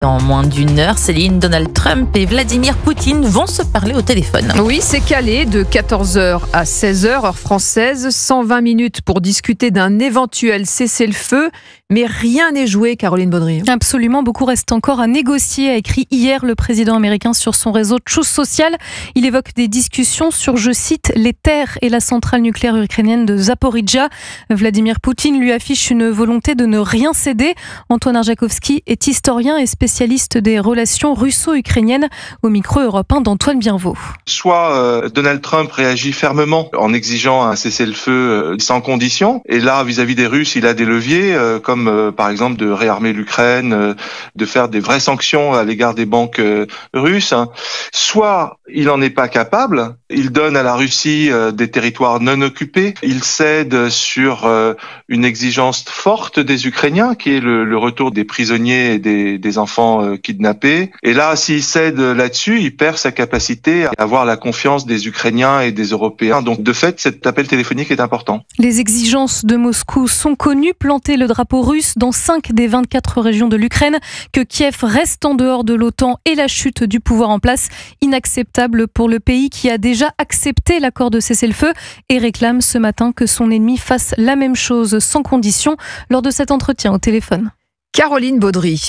Dans moins d'une heure, Céline, Donald Trump et Vladimir Poutine vont se parler au téléphone. Oui, c'est calé de 14h à 16h, heure française. 120 minutes pour discuter d'un éventuel cessez-le-feu. Mais rien n'est joué, Caroline Baudry. Absolument, beaucoup reste encore à négocier, a écrit hier le président américain sur son réseau Truth Social. Il évoque des discussions sur, je cite, les terres et la centrale nucléaire ukrainienne de Zaporijjia. Vladimir Poutine lui affiche une volonté de ne rien céder. Antoine Arjakovski est historien et spécialiste des relations russo-ukrainiennes au micro Europe 1 d'Antoine Bienvaux. Soit Donald Trump réagit fermement en exigeant un cessez-le-feu sans condition, et là vis-à-vis des Russes il a des leviers comme par exemple de réarmer l'Ukraine, de faire des vraies sanctions à l'égard des banques russes. Soit il n'en est pas capable, il donne à la Russie des territoires non occupés, il cède sur une exigence forte des Ukrainiens qui est le retour des prisonniers et des enfants kidnappés. Et là, s'il cède là-dessus, il perd sa capacité à avoir la confiance des Ukrainiens et des Européens. Donc de fait, cet appel téléphonique est important. Les exigences de Moscou sont connues, planter le drapeau russe dans 5 des 24 régions de l'Ukraine, que Kiev reste en dehors de l'OTAN et la chute du pouvoir en place, inacceptable pour le pays qui a déjà accepté l'accord de cessez-le-feu et réclame ce matin que son ennemi fasse la même chose sans condition lors de cet entretien au téléphone. Caroline Baudry.